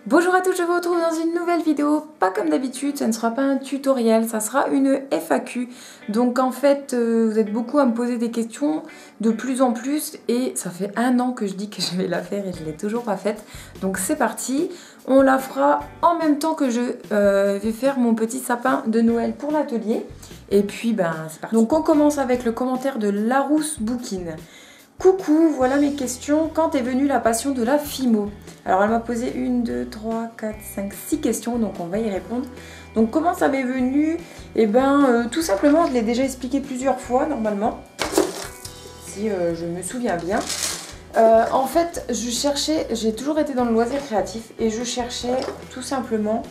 Bonjour à tous, je vous retrouve dans une nouvelle vidéo, pas comme d'habitude, ça ne sera pas un tutoriel, ça sera une FAQ. Donc en fait, vous êtes beaucoup à me poser des questions de plus en plus et ça fait 1 an que je dis que je vais la faire et je ne l'ai toujours pas faite. Donc c'est parti, on la fera en même temps que je vais faire mon petit sapin de Noël pour l'atelier. Et puis c'est parti. Donc on commence avec le commentaire de Larousse Bouquine. Coucou, voilà mes questions. Quand est venue la passion de la Fimo? Alors elle m'a posé 1, 2, 3, 4, 5, 6 questions, donc on va y répondre. Donc comment ça m'est venu? Tout simplement, je l'ai déjà expliqué plusieurs fois normalement, si je me souviens bien. En fait, j'ai toujours été dans le loisir créatif et je cherchais tout simplement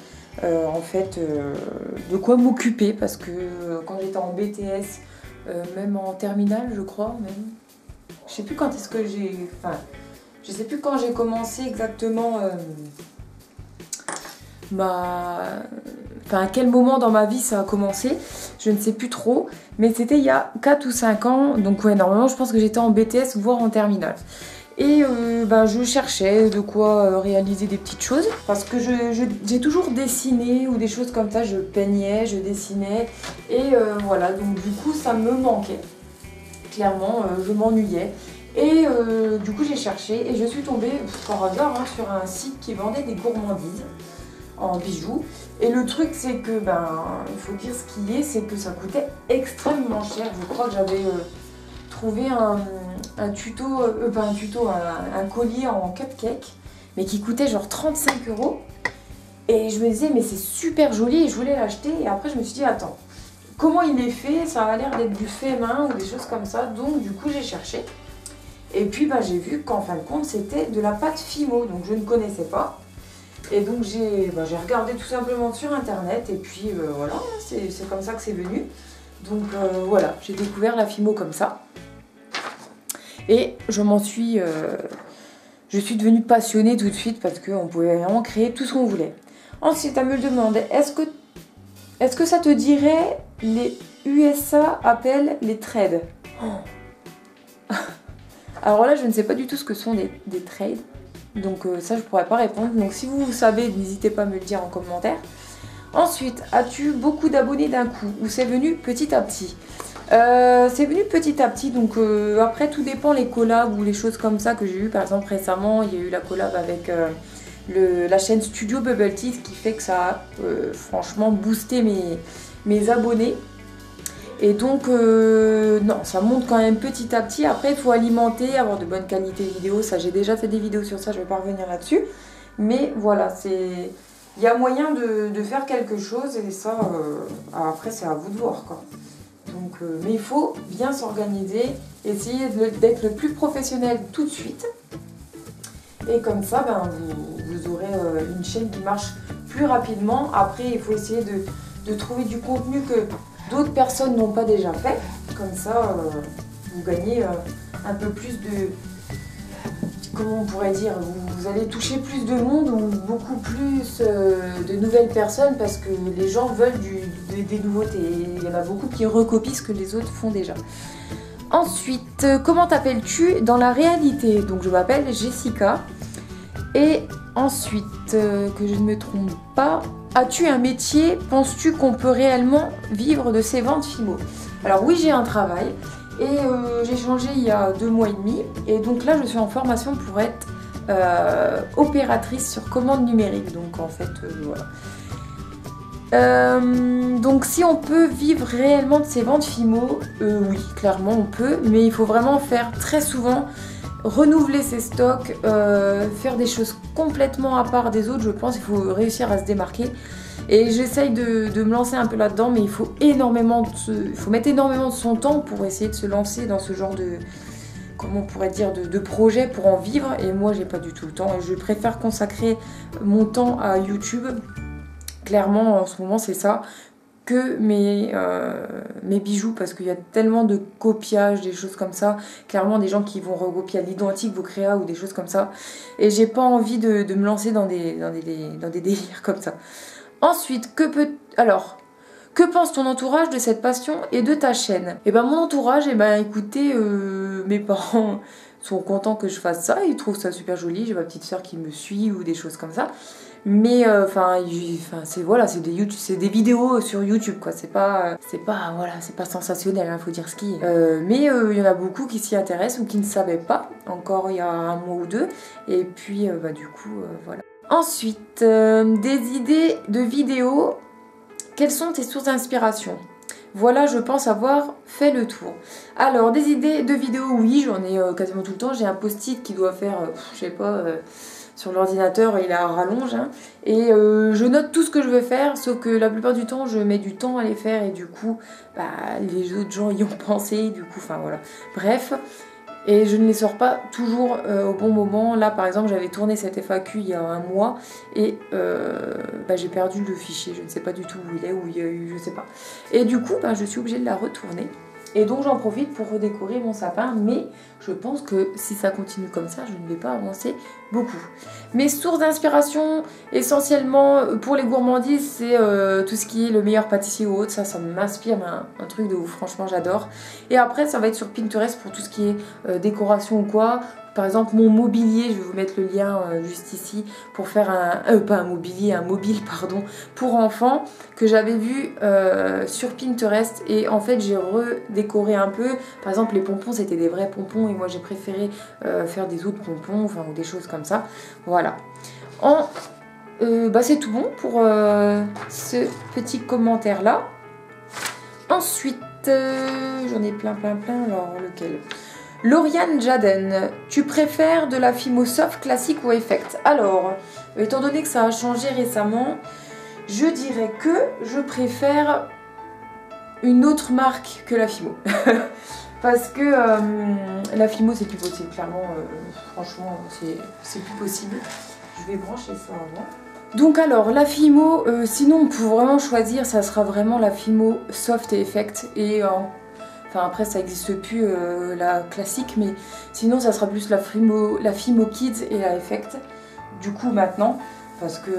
de quoi m'occuper parce que quand j'étais en BTS, même en terminale je crois, même. Je sais plus quand est-ce que je sais plus quand j'ai commencé exactement à quel moment dans ma vie ça a commencé, je ne sais plus trop, mais c'était il y a 4 ou 5 ans, donc ouais, normalement je pense que j'étais en BTS voire en terminale. Et je cherchais de quoi réaliser des petites choses, parce que j'ai toujours dessiné ou des choses comme ça, je peignais, je dessinais, et voilà, donc du coup ça me manquait. Clairement, je m'ennuyais. Et du coup, j'ai cherché et je suis tombée par hasard sur un site qui vendait des gourmandises en bijoux. Et le truc, c'est que, il faut dire ce qui est, c'est que ça coûtait extrêmement cher. Je crois que j'avais trouvé un collier en cupcake, mais qui coûtait genre 35 €. Et je me disais, mais c'est super joli et je voulais l'acheter. Et après, je me suis dit, attends, comment il est fait? Ça a l'air d'être du fait main ou des choses comme ça. Donc du coup j'ai cherché. Et puis j'ai vu qu'en fin de compte c'était de la pâte Fimo. Donc je ne connaissais pas. Et donc j'ai regardé tout simplement sur internet. Et puis voilà, c'est comme ça que c'est venu. Donc voilà, j'ai découvert la Fimo comme ça. Et je suis devenue passionnée tout de suite parce qu'on pouvait vraiment créer tout ce qu'on voulait. Ensuite, elle me demandait, est-ce que ça te dirait les USA appellent les trades? Alors là, je ne sais pas du tout ce que sont des trades. Donc ça, je ne pourrais pas répondre. Donc si vous savez, n'hésitez pas à me le dire en commentaire. Ensuite, as-tu beaucoup d'abonnés d'un coup ou c'est venu petit à petit? C'est venu petit à petit. Donc après, tout dépend les collabs ou les choses comme ça que j'ai eu. Par exemple, récemment, il y a eu la collab avec... la chaîne Studio Bubble Tea, qui fait que ça a franchement boosté mes abonnés. Et donc, non, ça monte quand même petit à petit. Après, il faut alimenter, avoir de bonnes qualités vidéo. Ça, j'ai déjà fait des vidéos sur ça, je ne vais pas revenir là-dessus. Mais voilà, il y a moyen de faire quelque chose et ça, après, c'est à vous de voir, quoi. Donc, mais il faut bien s'organiser, essayer d'être le plus professionnel tout de suite. Et comme ça, vous aurez une chaîne qui marche plus rapidement. Après, il faut essayer de trouver du contenu que d'autres personnes n'ont pas déjà fait. Comme ça, vous gagnez un peu plus de... Comment on pourrait dire? Vous allez toucher plus de monde ou beaucoup plus de nouvelles personnes parce que les gens veulent des nouveautés. Il y en a beaucoup qui recopient ce que les autres font déjà. Ensuite, comment t'appelles-tu dans la réalité? Donc je m'appelle Jessica. Et ensuite, que je ne me trompe pas, as-tu un métier? Penses-tu qu'on peut réellement vivre de ces ventes Fimo? Alors oui, j'ai un travail et j'ai changé il y a 2 mois et demi. Et donc là, je suis en formation pour être opératrice sur commande numérique. Donc en fait, voilà. Donc si on peut vivre réellement de ces ventes Fimo, oui, clairement on peut, mais il faut vraiment faire très souvent, renouveler ses stocks, faire des choses complètement à part des autres, je pense. Il faut réussir à se démarquer. Et j'essaye de me lancer un peu là-dedans, mais il faut mettre énormément de son temps pour essayer de se lancer dans ce genre de... Comment on pourrait dire, de projet pour en vivre. Et moi, j'ai pas du tout le temps. Et je préfère consacrer mon temps à YouTube. Clairement, en ce moment, c'est ça, que mes bijoux, parce qu'il y a tellement de copiage, des choses comme ça. Clairement, des gens qui vont recopier à l'identique vos créas ou des choses comme ça. Et j'ai pas envie de me lancer dans des délires comme ça. Ensuite, que pense ton entourage de cette passion et de ta chaîne? Et mon entourage, écoutez, mes parents sont contents que je fasse ça, ils trouvent ça super joli. J'ai ma petite soeur qui me suit ou des choses comme ça. Mais enfin c'est voilà, c'est des vidéos sur YouTube quoi, c'est pas sensationnel, hein, faut dire ce qui est. Mais il y en a beaucoup qui s'y intéressent ou qui ne savaient pas encore il y a un mois ou deux, et puis du coup voilà. Ensuite, des idées de vidéos. Quelles sont tes sources d'inspiration? Voilà, je pense avoir fait le tour. Alors, des idées de vidéos, oui, j'en ai quasiment tout le temps. J'ai un post-it qui doit faire, je sais pas, sur l'ordinateur, il a à rallonge. Hein, et je note tout ce que je veux faire, sauf que la plupart du temps, je mets du temps à les faire. Et du coup, les autres gens y ont pensé. Du coup, enfin voilà. Bref. Et je ne les sors pas toujours au bon moment. Là par exemple j'avais tourné cette FAQ il y a un mois et j'ai perdu le fichier, je ne sais pas du tout où il est, où il y a eu, je sais pas. Et du coup je suis obligée de la retourner. Et donc j'en profite pour redécorer mon sapin, mais je pense que si ça continue comme ça, je ne vais pas avancer beaucoup. Mes sources d'inspiration, essentiellement pour les gourmandises, c'est tout ce qui est le meilleur pâtissier ou autre, ça m'inspire, un truc de ouf, franchement j'adore. Et après ça va être sur Pinterest pour tout ce qui est décoration ou quoi. Par exemple mon mobilier, je vais vous mettre le lien juste ici, pour faire un mobile pardon, pour enfants, que j'avais vu sur Pinterest, et en fait j'ai redécoré un peu. Par exemple les pompons c'était des vrais pompons, et moi j'ai préféré faire des autres pompons, enfin ou des choses comme ça, voilà. C'est tout bon pour ce petit commentaire là. Ensuite j'en ai plein, alors lequel? Lauriane Jaden, tu préfères de la Fimo soft, classique ou effect? Alors, étant donné que ça a changé récemment, je dirais que je préfère une autre marque que la Fimo. Parce que la Fimo c'est plus possible, clairement, franchement c'est plus possible. Je vais brancher ça avant. Donc alors, la Fimo, sinon pour vraiment choisir, ça sera vraiment la Fimo soft et effect. Et enfin après ça n'existe plus la classique, mais sinon ça sera plus la Fimo Kids et la Effect. Du coup maintenant, parce que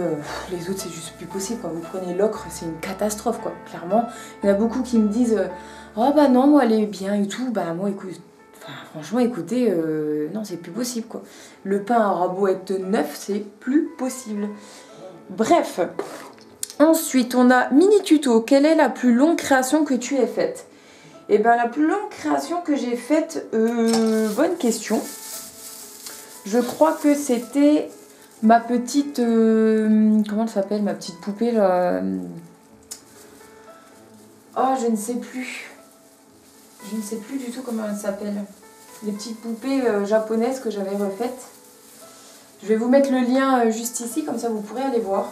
les autres c'est juste plus possible. Quand vous prenez l'ocre, c'est une catastrophe quoi, clairement. Il y en a beaucoup qui me disent oh bah non moi elle est bien et tout. Bah moi écoute, franchement écoutez, non c'est plus possible quoi. Le pain aura beau être neuf, c'est plus possible. Bref. Ensuite on a mini tuto. Quelle est la plus longue création que tu aies faite? Et bien la plus longue création que j'ai faite, bonne question. Je crois que c'était ma petite, comment elle s'appelle, ma petite poupée là. Oh je ne sais plus. Je ne sais plus du tout comment elle s'appelle. Les petites poupées japonaises que j'avais refaites. Je vais vous mettre le lien juste ici, comme ça vous pourrez aller voir.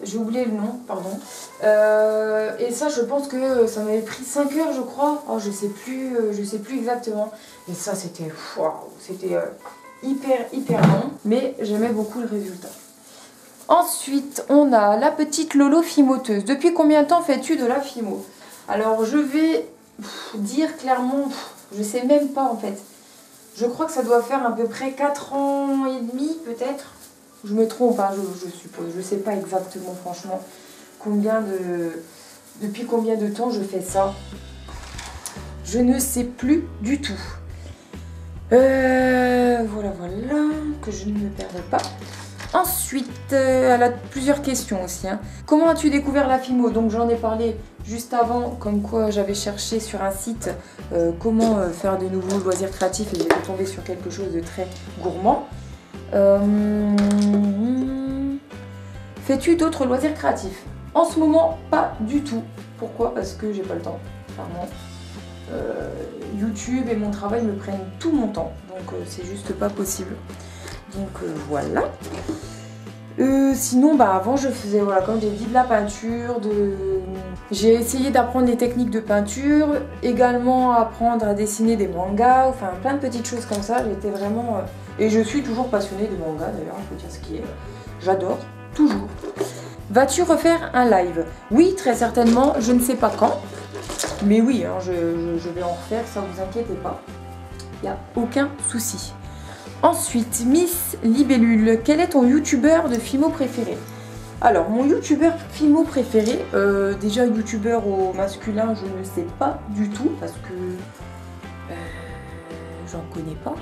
J'ai oublié le nom, pardon. Et ça, je pense que ça m'avait pris 5 heures, je crois. Oh, je sais plus exactement. Et ça, c'était hyper long. Mais j'aimais beaucoup le résultat. Ensuite, on a la petite Lolo fimoteuse. Depuis combien de temps fais-tu de la fimo? Alors, je vais dire clairement, je sais même pas en fait. Je crois que ça doit faire à peu près 4 ans et demi, peut-être. Je me trompe, hein, je suppose. Je sais pas exactement, franchement, depuis combien de temps je fais ça. Je ne sais plus du tout. Voilà, que je ne me perde pas. Ensuite, elle a plusieurs questions aussi. Hein. Comment as-tu découvert la Fimo? Donc j'en ai parlé juste avant, comme quoi j'avais cherché sur un site comment faire de nouveaux loisirs créatifs, et j'étais tombée sur quelque chose de très gourmand. Fais-tu d'autres loisirs créatifs? En ce moment, pas du tout. Pourquoi? Parce que j'ai pas le temps, clairement. YouTube et mon travail me prennent tout mon temps, donc c'est juste pas possible. Donc voilà. Sinon, avant je faisais, voilà, comme j'ai dit, de la peinture. J'ai essayé d'apprendre les techniques de peinture, également apprendre à dessiner des mangas, enfin plein de petites choses comme ça. J'étais vraiment... Et je suis toujours passionnée de manga d'ailleurs, on peut dire ce qui est. J'adore, toujours. Vas-tu refaire un live? Oui, très certainement, je ne sais pas quand. Mais oui, hein, je vais en refaire, ça vous inquiétez pas. Il n'y a aucun souci. Ensuite, Miss Libellule, quel est ton youtubeur de Fimo préféré? Alors, mon youtubeur Fimo préféré, déjà youtubeur au masculin, je ne sais pas du tout, parce que j'en connais pas.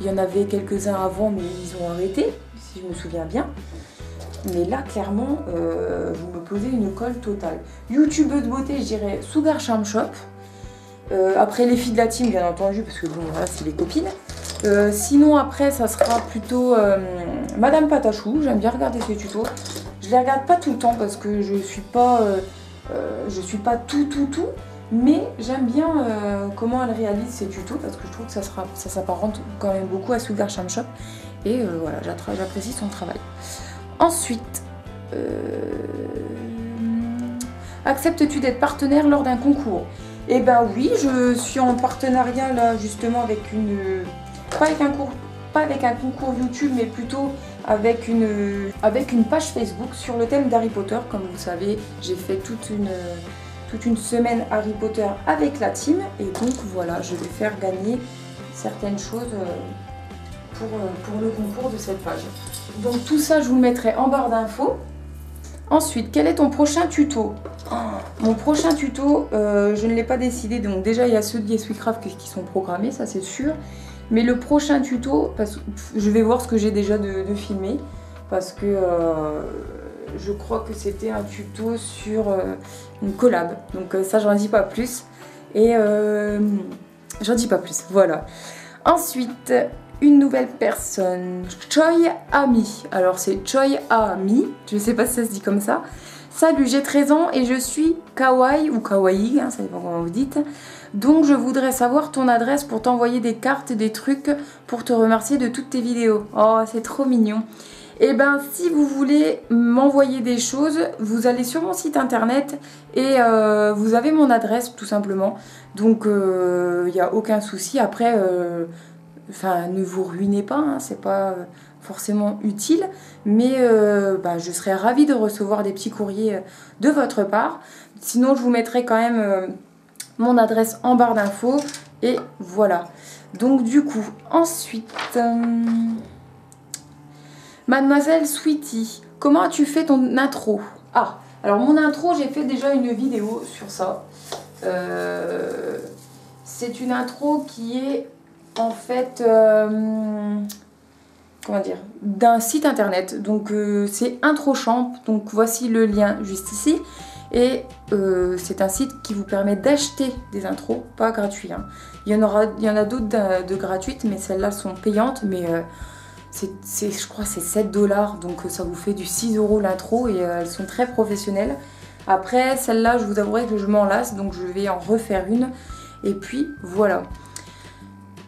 Il y en avait quelques-uns avant, mais ils ont arrêté, si je me souviens bien. Mais là, clairement, vous me posez une colle totale. YouTubeuse beauté, je dirais Sugar Charm Shop. Après les filles de la team, bien entendu, parce que bon, voilà, c'est les copines. Sinon, après, ça sera plutôt Madame Patachou. J'aime bien regarder ses tutos. Je les regarde pas tout le temps parce que je suis pas tout. Mais j'aime bien comment elle réalise ses tutos parce que je trouve que ça s'apparente quand même beaucoup à Sugar Charm Shop. Et voilà, j'apprécie son travail. Ensuite, acceptes-tu d'être partenaire lors d'un concours? Eh ben oui, je suis en partenariat là justement avec pas avec un concours YouTube, mais plutôt avec une page Facebook sur le thème d'Harry Potter. Comme vous savez, j'ai fait toute une semaine Harry Potter avec la team et donc voilà, je vais faire gagner certaines choses pour le concours de cette page. Donc tout ça, je vous le mettrai en barre d'infos. Ensuite, quel est ton prochain tuto? Mon prochain tuto, je ne l'ai pas décidé. Donc déjà, il y a ceux de YesWeCraft qui sont programmés, ça c'est sûr. Mais le prochain tuto, je vais voir ce que j'ai déjà de filmé. Parce que je crois que c'était un tuto sur une collab. Donc ça, j'en dis pas plus. Et j'en dis pas plus, voilà. Ensuite, une nouvelle personne, Choi Ami. Alors c'est Choi Ami, je sais pas si ça se dit comme ça. Salut, j'ai 13 ans et je suis kawaii ou kawaii, hein, ça dépend comment vous dites. Donc je voudrais savoir ton adresse pour t'envoyer des cartes, des trucs pour te remercier de toutes tes vidéos. Oh, c'est trop mignon. Et ben si vous voulez m'envoyer des choses, vous allez sur mon site internet et vous avez mon adresse tout simplement. Donc il n'y a aucun souci. Après, ne vous ruinez pas, hein, c'est pas forcément utile. Mais je serais ravie de recevoir des petits courriers de votre part. Sinon je vous mettrai quand même mon adresse en barre d'infos. Et voilà. Donc du coup, ensuite... Mademoiselle Sweetie, comment as-tu fait ton intro? Ah, alors mon intro, j'ai fait déjà une vidéo sur ça. C'est une intro qui est en fait, comment dire, d'un site internet. Donc c'est IntroChamp, donc voici le lien juste ici. Et c'est un site qui vous permet d'acheter des intros, pas gratuits. Hein. Il y en a d'autres de gratuites, mais celles-là sont payantes, mais... je crois que c'est 7 $, donc ça vous fait du 6 € l'intro et elles sont très professionnelles. Après, celle-là, je vous avouerai que je m'en lasse, donc je vais en refaire une. Et puis, voilà.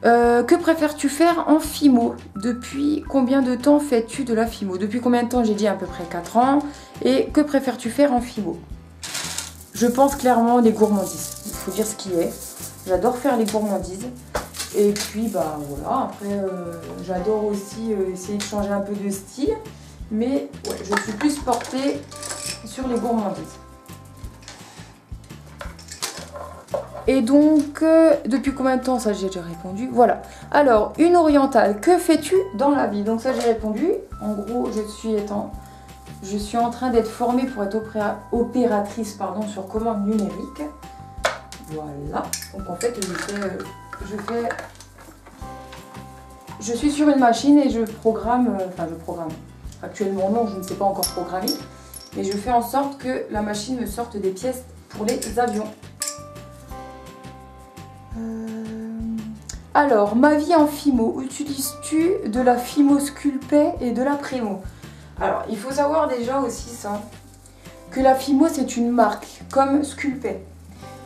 Que préfères-tu faire en Fimo? Depuis combien de temps fais-tu de la Fimo? Depuis combien de temps? J'ai dit à peu près 4 ans. Et que préfères-tu faire en Fimo? Je pense clairement les gourmandises. Il faut dire ce qui est. J'adore faire les gourmandises. Et puis bah voilà, après j'adore aussi essayer de changer un peu de style. Mais ouais, je suis plus portée sur les gourmandises. Et donc, depuis combien de temps? Ça j'ai déjà répondu. Voilà. Alors, une orientale, que fais-tu dans la vie? Donc ça j'ai répondu. En gros, je suis en train d'être formée pour être opératrice sur commande numérique. Voilà. Donc en fait, je suis sur une machine et je programme, actuellement non, je ne sais pas encore programmer, mais je fais en sorte que la machine me sorte des pièces pour les avions. Alors, ma vie en Fimo, utilises-tu de la Fimo Sculpey et de la Prémo? Alors, il faut savoir déjà aussi ça, que la Fimo c'est une marque, comme Sculpey.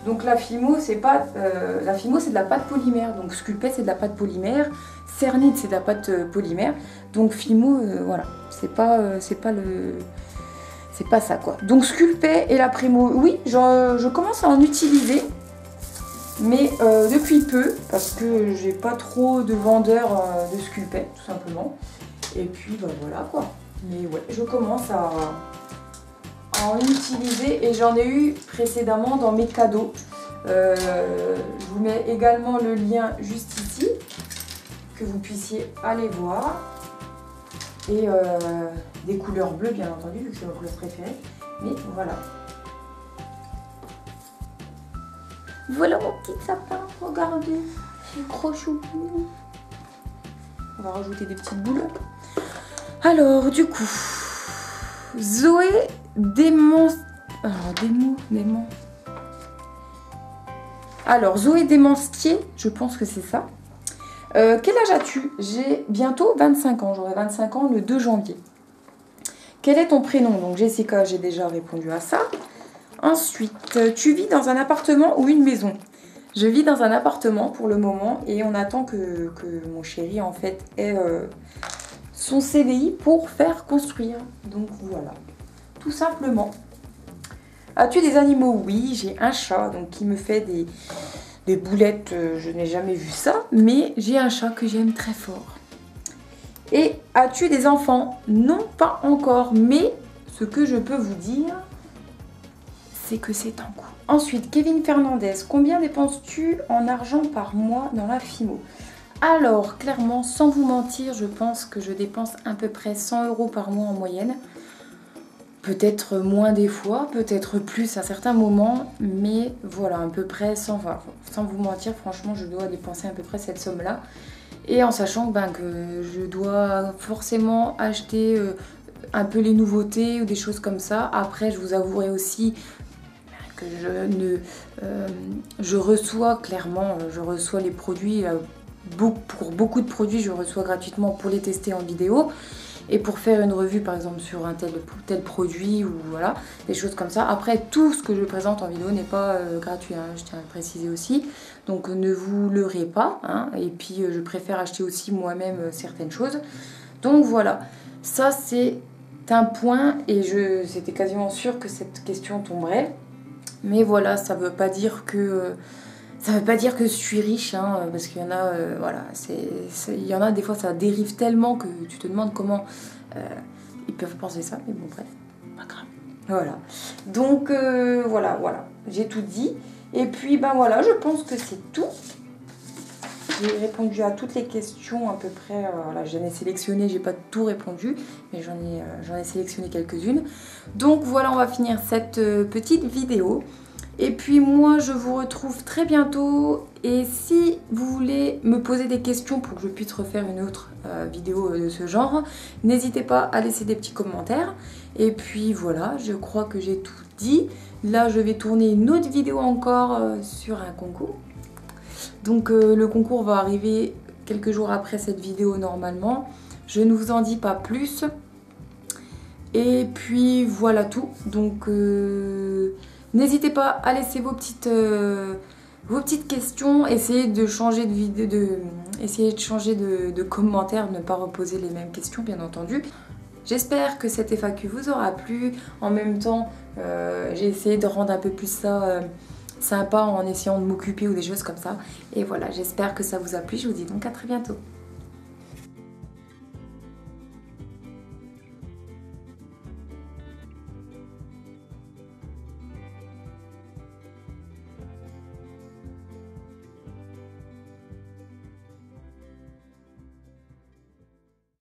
Donc la Fimo, c'est de la pâte polymère. Donc Sculpey, c'est de la pâte polymère. Cernite, c'est de la pâte polymère. Donc Fimo, voilà, c'est pas ça quoi. Donc Sculpey et la Prémo, oui, je commence à en utiliser. Mais depuis peu, parce que j'ai pas trop de vendeurs de Sculpey, tout simplement. Et puis, bah voilà quoi. Mais ouais, je commence à en utiliser et j'en ai eu précédemment dans mes cadeaux. Je vous mets également le lien juste ici, que vous puissiez aller voir. Et des couleurs bleues bien entendu, vu que c'est ma couleur préférée. Mais voilà. Voilà mon petit sapin, regardez, c'est trop choupi. On va rajouter des petites boules. Alors du coup, Zoé Démon... Alors, Zoé Démonstier, je pense que c'est ça. Quel âge as-tu? J'ai bientôt 25 ans. J'aurai 25 ans le 2 janvier. Quel est ton prénom? Donc, Jessica, j'ai déjà répondu à ça. Ensuite, tu vis dans un appartement ou une maison? Je vis dans un appartement pour le moment et on attend que mon chéri, en fait, ait son CDI pour faire construire. Donc, voilà. Tout simplement. As-tu des animaux? Oui, j'ai un chat donc qui me fait des boulettes. Je n'ai jamais vu ça, mais j'ai un chat que j'aime très fort. Et as-tu des enfants? Non, pas encore, mais ce que je peux vous dire, c'est que c'est en cours. Ensuite, Kevin Fernandez, combien dépenses-tu en argent par mois dans la FIMO? Alors, clairement, sans vous mentir, je pense que je dépense à peu près 100 € par mois en moyenne. Peut-être moins des fois, peut-être plus à certains moments, mais voilà, à peu près, sans vous mentir, franchement, je dois dépenser à peu près cette somme-là. Et en sachant que je dois forcément acheter un peu les nouveautés ou des choses comme ça. Après, je vous avouerai aussi que je reçois clairement, je reçois les produits, pour beaucoup de produits, je reçois gratuitement pour les tester en vidéo. Et pour faire une revue par exemple sur un tel produit ou voilà, des choses comme ça. Après, tout ce que je présente en vidéo n'est pas gratuit, hein, je tiens à le préciser aussi. Donc ne vous leurrez pas, hein. Et puis je préfère acheter aussi moi-même certaines choses. Donc voilà, ça c'est un point et c'était quasiment sûr que cette question tomberait. Mais voilà, ça veut pas dire que... Ça veut pas dire que je suis riche, hein, parce qu'il y en a, voilà, il y en a des fois ça dérive tellement que tu te demandes comment ils peuvent penser ça, mais bon bref, pas grave. Voilà, donc voilà, j'ai tout dit. Et puis voilà, je pense que c'est tout. J'ai répondu à toutes les questions à peu près, voilà, j'en ai sélectionné, j'ai pas tout répondu, mais j'en ai sélectionné quelques-unes. Donc voilà, on va finir cette petite vidéo. Et puis moi je vous retrouve très bientôt et si vous voulez me poser des questions pour que je puisse refaire une autre vidéo de ce genre, n'hésitez pas à laisser des petits commentaires. Et puis voilà, je crois que j'ai tout dit. Là je vais tourner une autre vidéo encore sur un concours. Donc le concours va arriver quelques jours après cette vidéo normalement. Je ne vous en dis pas plus. Et puis voilà tout. Donc... n'hésitez pas à laisser vos petites questions, essayez de changer de vidéo, essayez de changer de commentaires, ne pas reposer les mêmes questions bien entendu. J'espère que cette FAQ vous aura plu. En même temps, j'ai essayé de rendre un peu plus ça sympa en essayant de m'occuper ou des choses comme ça. Et voilà, j'espère que ça vous a plu. Je vous dis donc à très bientôt.